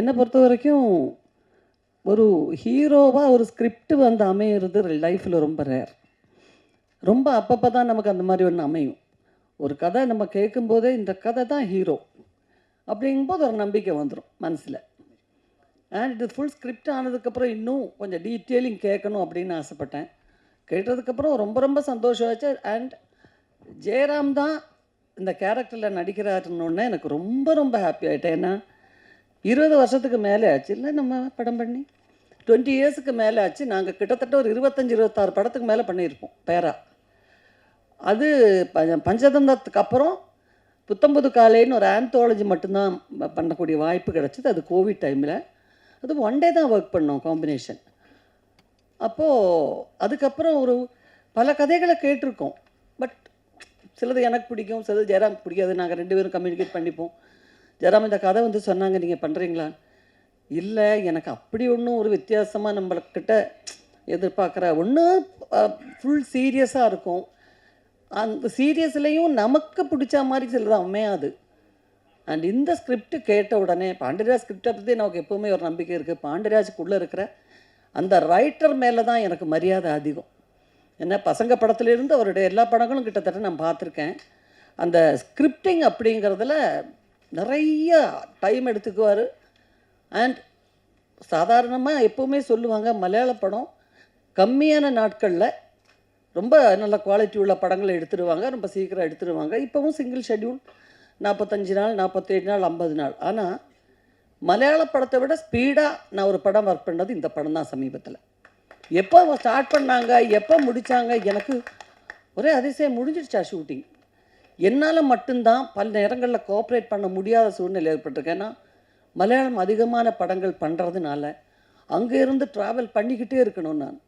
என்னை பொறுத்த வரைக்கும் ஒரு ஹீரோவாக ஒரு ஸ்கிரிப்ட் வந்து அமையிறது லைஃப்பில் ரொம்ப ரேர். ரொம்ப அப்பப்போ தான் நமக்கு அந்த மாதிரி ஒன்று அமையும். ஒரு கதை நம்ம கேட்கும்போதே இந்த கதை தான் ஹீரோ அப்படிங்கும்போது ஒரு நம்பிக்கை வந்துடும் மனசில். அண்ட் இது ஃபுல் ஸ்கிரிப்ட் ஆனதுக்கப்புறம் இன்னும் கொஞ்சம் டீட்டெயிலிங் கேட்கணும் அப்படின்னு ஆசைப்பட்டேன். கேட்டதுக்கப்புறம் ரொம்ப ரொம்ப சந்தோஷம் ஆச்சு. அண்ட் ஜெயராம் தான் இந்த கேரக்டரில் நடிக்கிறாருன்னொன்னே எனக்கு ரொம்ப ரொம்ப ஹாப்பி ஆகிட்டேன். ஏன்னா 20 வருஷத்துக்கு மேலே ஆச்சு இல்லை நம்ம படம் பண்ணி, 20 இயர்ஸுக்கு மேலே ஆச்சு. நாங்கள் கிட்டத்தட்ட ஒரு 25-26 படத்துக்கு மேலே பண்ணியிருப்போம் பேரா. அது பஞ்சதந்தத்துக்கு அப்புறம் புத்தம்புது காலைன்னு ஒரு ஆந்தாலஜி மட்டும்தான் பண்ணக்கூடிய வாய்ப்பு கிடச்சிது. அது கோவிட் டைமில். அது ஒன் டே தான் ஒர்க் பண்ணோம் காம்பினேஷன். அப்போது அதுக்கப்புறம் ஒரு பல கதைகளை கேட்டிருக்கோம். பட் சிலது எனக்கு பிடிக்கும், சிலது ஜெயராம் பிடிக்காது. நாங்கள் 2 பேரும் கம்யூனிகேட் பண்ணிப்போம். ஜெயராம் இந்த கதை வந்து சொன்னாங்க, நீங்கள் பண்ணுறீங்களா? இல்லை, எனக்கு அப்படி ஒன்றும் ஒரு வித்தியாசமாக நம்மக்கிட்ட எதிர்பார்க்குற ஒன்று ஃபுல் சீரியஸாக இருக்கும். அந்த சீரியஸ்லேயும் நமக்கு பிடிச்ச மாதிரி சிலது அமையாது. அண்ட் இந்த ஸ்கிரிப்ட் கேட்ட உடனே பாண்டியராஜ் ஸ்கிரிப்டை பற்றி நமக்கு எப்போவுமே ஒரு நம்பிக்கை இருக்குது. பாண்டியராஜுக்குள்ளே இருக்கிற அந்த ரைட்டர் மேலே தான் எனக்கு மரியாதை அதிகம். ஏன்னா பசங்க படத்துலேருந்து அவருடைய எல்லா படங்களும் கிட்டத்தட்ட நான் பார்த்துருக்கேன். அந்த ஸ்கிரிப்டிங் அப்படிங்கிறதுல நிறைய டைம் எடுத்துக்குவார். அண்ட் சாதாரணமாக எப்போவுமே சொல்லுவாங்க, மலையாள படம் கம்மியான நாட்களில் ரொம்ப நல்ல குவாலிட்டி உள்ள படங்களை எடுத்துடுவாங்க, ரொம்ப சீக்கிரம் எடுத்துடுவாங்க. இப்போவும் சிங்கிள் ஷெட்யூல் 45 நாள், 47 நாள், 50 நாள். ஆனால் மலையாள படத்தை விட ஸ்பீடாக நான் ஒரு படம் ஒர்க் பண்ணது இந்த படம் தான் சமீபத்தில். எப்போ ஸ்டார்ட் பண்ணாங்க, எப்போ முடித்தாங்க, எனக்கு ஒரே அதிசயம். முடிஞ்சிடுச்சா ஷூட்டிங்? என்னால் மட்டும்தான் பல நேரங்களில் கோஆப்ரேட் பண்ண முடியாத சூழ்நிலை ஏற்பட்டிருக்கேன். ஏன்னா மலையாளம் அதிகமான படங்கள் பண்ணுறதுனால அங்கே இருந்து ட்ராவல் பண்ணிக்கிட்டே இருக்கணும் நான்.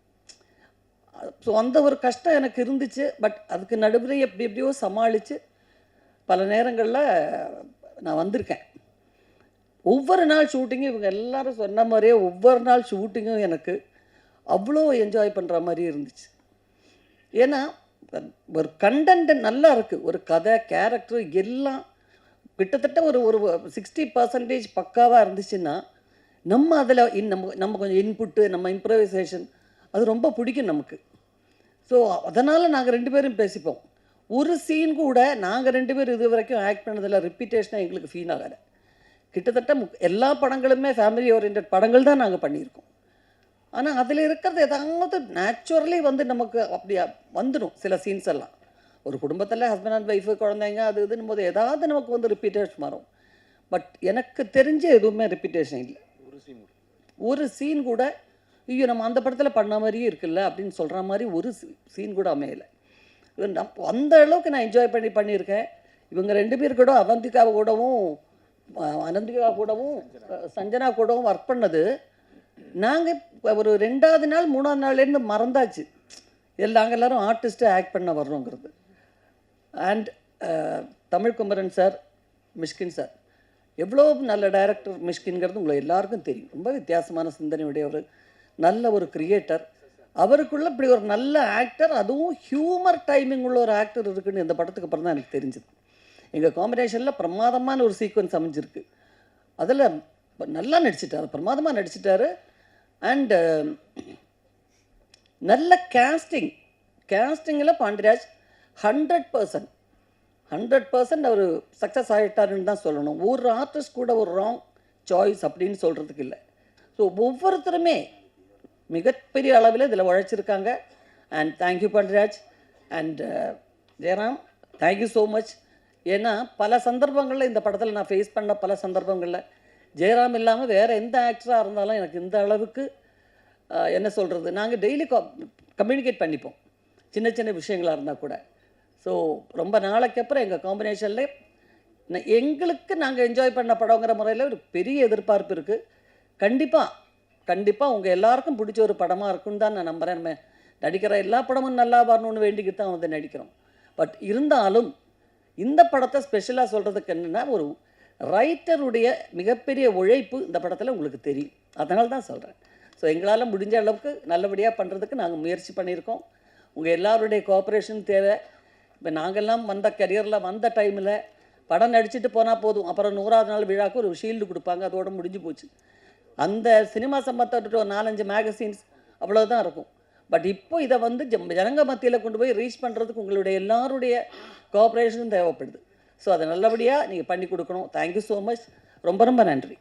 ஸோ அந்த ஒரு கஷ்டம் எனக்கு இருந்துச்சு. பட் அதுக்கு நடுவில் எப்படியோ சமாளித்து பல நேரங்களில் நான் வந்திருக்கேன். ஒவ்வொரு நாள் ஷூட்டிங்கும் இவங்க எல்லோரும் சொன்ன மாதிரியே ஒவ்வொரு நாள் ஷூட்டிங்கும் எனக்கு அவ்வளோ என்ஜாய் பண்ணுற மாதிரி இருந்துச்சு. ஏன்னா ஒரு கண்டென்ட் நல்லா இருக்குது, ஒரு கதை, கேரக்டர் எல்லாம் கிட்டத்தட்ட ஒரு 60% பக்காவாக இருந்துச்சுன்னா நம்ம அதில் நம்ம கொஞ்சம் இன்புட்டு, நம்ம இம்ப்ரவைசேஷன் அது ரொம்ப பிடிக்கும் நமக்கு. ஸோ அதனால் நாங்கள் 2 பேரும் பேசிப்போம். ஒரு சீன் கூட நாங்கள் 2 பேரும் இது வரைக்கும் ஆக்ட் பண்ணதில் ரிப்பீட்டேஷனாக எங்களுக்கு ஃபீல் ஆகலை. கிட்டத்தட்ட எல்லா படங்களுமே ஃபேமிலி ஓரியன்ட் படங்கள் தான் நாங்கள் பண்ணியிருக்கோம். ஆனால் அதில் இருக்கிறது ஏதாவது நேச்சுரலி வந்து நமக்கு அப்படியா வந்துடும். சில சீன்ஸ் எல்லாம் ஒரு குடும்பத்தில் ஹஸ்பண்ட் அண்ட் ஒய்ஃபு, குழந்தைங்க, அது இதுன்னு போது ஏதாவது நமக்கு வந்து ரிப்பீட்டேஷன் வரும். பட் எனக்கு தெரிஞ்ச எதுவுமே ரிப்பீட்டேஷன் இல்லை. ஒரு சீன் கூட ஐயோ நம்ம அந்த படத்தில் பண்ண மாதிரியே இருக்குல்ல அப்படின்னு சொல்கிற மாதிரி ஒரு சீன் கூட அமையலை. அந்த அளவுக்கு நான் என்ஜாய் பண்ணியிருக்கேன். இவங்க 2 பேர் கூட அவந்திகா கூடவும் சஞ்சனா கூடவும் ஒர்க் பண்ணது நாங்கள் ஒரு 2வது நாள் 3வது நாள்லேருந்து மறந்தாச்சு. நாங்கள் எல்லோரும் ஆர்டிஸ்ட்டு ஆக்ட் பண்ண வர்றோங்கிறது. And Tamil Kumaran sir, Mysskin sir, எவ்வளோ நல்ல டைரக்டர் மிஷ்கின்கிறது உங்களை எல்லாருக்கும் தெரியும். ரொம்ப வித்தியாசமான சிந்தனையுடையவர், நல்ல ஒரு கிரியேட்டர். அவருக்குள்ளே இப்படி ஒரு நல்ல ஆக்டர், அதுவும் ஹியூமர் டைமிங் உள்ள ஒரு ஆக்டர் இருக்குன்னு இந்த படத்துக்கு அப்புறம் தான் எனக்கு தெரிஞ்சுது. எங்கள் காம்பினேஷனில் பிரமாதமான ஒரு சீக்வன்ஸ் அமைஞ்சிருக்கு. அதில் நல்லா நடிச்சிட்டார், பிரமாதமாக நடிச்சிட்டாரு. அண்டு நல்ல கேஸ்டிங்கில் பாண்டியராஜ் 100% அவர் சக்ஸஸ் ஆகிட்டாருன்னு தான் சொல்லணும். ஒரு ஆர்டிஸ்ட் கூட ஒரு ராங் சாய்ஸ் அப்படின்னு சொல்கிறதுக்கு இல்லை. ஸோ ஒவ்வொருத்தருமே மிகப்பெரிய அளவில் இதில் உழைச்சிருக்காங்க. And thank you Pandiraj. And Jayaram, thank you so much. ஏன்னா பல சந்தர்ப்பங்களில் இந்த படத்தில் நான் ஃபேஸ் பண்ண பல சந்தர்ப்பங்களில் ஜெயராம் இல்லாமல் வேறு எந்த ஆக்டராக இருந்தாலும் எனக்கு இந்த அளவுக்கு என்ன சொல்கிறது, நாங்கள் டெய்லி கம்யூனிகேட் பண்ணிப்போம் சின்ன சின்ன விஷயங்களாக இருந்தால் கூட. ஸோ ரொம்ப நாளைக்கு அப்புறம் எங்கள் காம்பினேஷனில் எங்களுக்கு நாங்கள் என்ஜாய் பண்ண படங்கிற முறையில் ஒரு பெரிய எதிர்பார்ப்பு இருக்குது. கண்டிப்பாக உங்கள் எல்லாருக்கும் பிடிச்ச ஒரு படமாக இருக்குன்னு தான் நான் நம்புகிறேன். நம்ம நடிக்கிற எல்லா படமும் நல்லா வரணும்னு வேண்டிக்கிட்டு தான் வந்து நடிக்கிறோம். பட் இருந்தாலும் இந்த படத்தை ஸ்பெஷலாக சொல்கிறதுக்கு என்னென்னா, ஒரு ரைட்டருடைய மிகப்பெரிய உழைப்பு இந்த படத்தில் உங்களுக்கு தெரியும். அதனால தான் சொல்கிறேன். ஸோ எங்களால் முடிஞ்ச அளவுக்கு நல்லபடியாக பண்ணுறதுக்கு நாங்கள் முயற்சி பண்ணியிருக்கோம். உங்கள் எல்லாருடைய கோஆப்ரேஷன் தேவை. இப்போ நாங்கள்லாம் வந்த கரியரில் வந்த டைமில் படம் நடிச்சுட்டு போனால் போதும், அப்புறம் 100ஆவது நாள் விழாவுக்கு ஒரு ஷீல்டு கொடுப்பாங்க, அதோட முடிஞ்சு போச்சு. அந்த சினிமா சம்பந்தப்பட்ட ஒரு 4-5 மேகசின்ஸ் அவ்வளோதான் இருக்கும். பட் இப்போ இதை வந்து ஜனங்க மத்தியில் கொண்டு போய் ரீச் பண்ணுறதுக்கு உங்களுடைய எல்லாருடைய கோஆப்ரேஷனும் தேவைப்படுது. ஸோ அதை நல்லபடியாக நீங்கள் பண்ணி கொடுக்கணும். Thank you so much. ரொம்ப ரொம்ப நன்றி.